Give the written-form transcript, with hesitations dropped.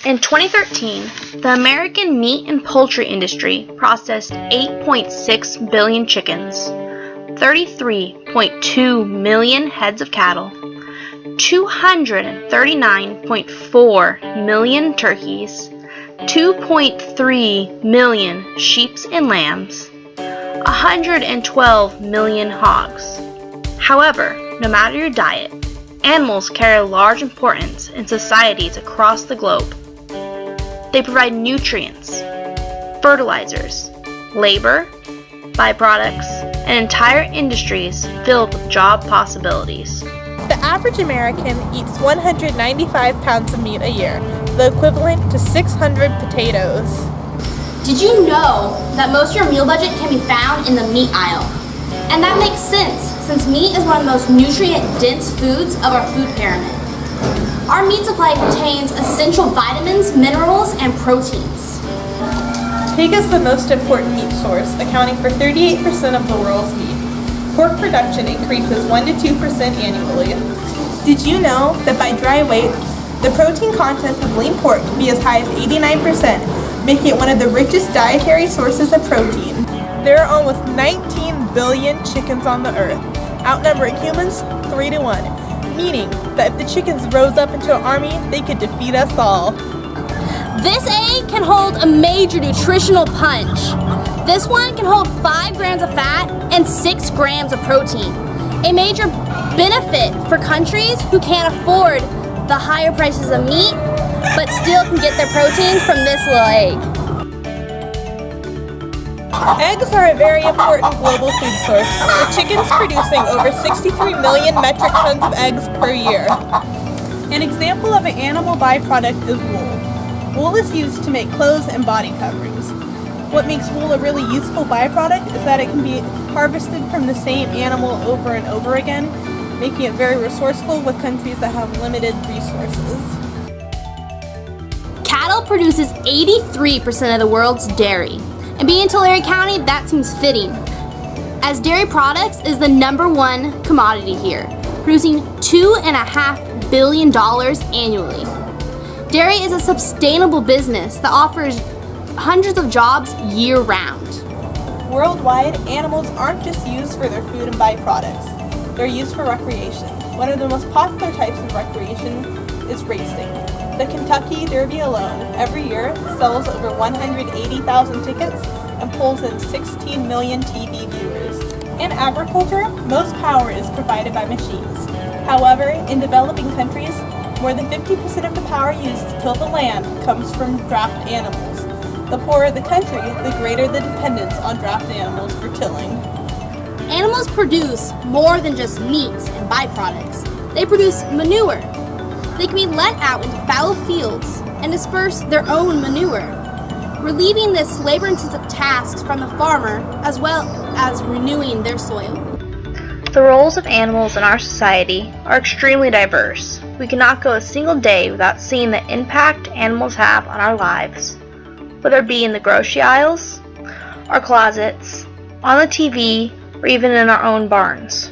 In 2013, the American meat and poultry industry processed 8.6 billion chickens, 33.2 million heads of cattle, 239.4 million turkeys, 2.3 million sheep and lambs, 112 million hogs. However, no matter your diet, animals carry a large importance in societies across the globe. They provide nutrients, fertilizers, labor, byproducts, and entire industries filled with job possibilities. The average American eats 195 pounds of meat a year, the equivalent to 600 potatoes. Did you know that most of your meal budget can be found in the meat aisle? And that makes sense, since meat is one of the most nutrient-dense foods of our food pyramid. Our meat supply contains essential vitamins, minerals, and proteins. Pig is the most important meat source, accounting for 38% of the world's meat. Pork production increases 1 to 2% annually. Did you know that by dry weight, the protein content of lean pork can be as high as 89%, making it one of the richest dietary sources of protein? There are almost 19 billion chickens on the earth, outnumbering humans 3 to 1, meaning that if the chickens rose up into an army, they could defeat us all. This egg can hold a major nutritional punch. This one can hold 5 grams of fat and 6 grams of protein. A major benefit for countries who can't afford the higher prices of meat, but still can get their protein from this little egg. Eggs are a very important global food source, with chickens producing over 63 million metric tons of eggs per year. An example of an animal byproduct is wool. Wool is used to make clothes and body coverings. What makes wool a really useful byproduct is that it can be harvested from the same animal over and over again, making it very resourceful with countries that have limited resources. Cattle produces 83% of the world's dairy. And being in Tulare County, that seems fitting, as dairy products is the #1 commodity here, producing $2.5 billion annually. Dairy is a sustainable business that offers hundreds of jobs year-round. Worldwide, animals aren't just used for their food and byproducts. They're used for recreation. One of the most popular types of recreation is racing. The Kentucky Derby alone, every year, sells over 180,000 tickets and pulls in 16 million TV viewers. In agriculture, most power is provided by machines. However, in developing countries, more than 50% of the power used to till the land comes from draft animals. The poorer the country, the greater the dependence on draft animals for tilling. Animals produce more than just meats and byproducts. They produce manure. They can be let out into fallow fields and disperse their own manure, relieving this labor-intensive task from the farmer as well as renewing their soil. The roles of animals in our society are extremely diverse. We cannot go a single day without seeing the impact animals have on our lives, whether it be in the grocery aisles, our closets, on the TV, or even in our own barns.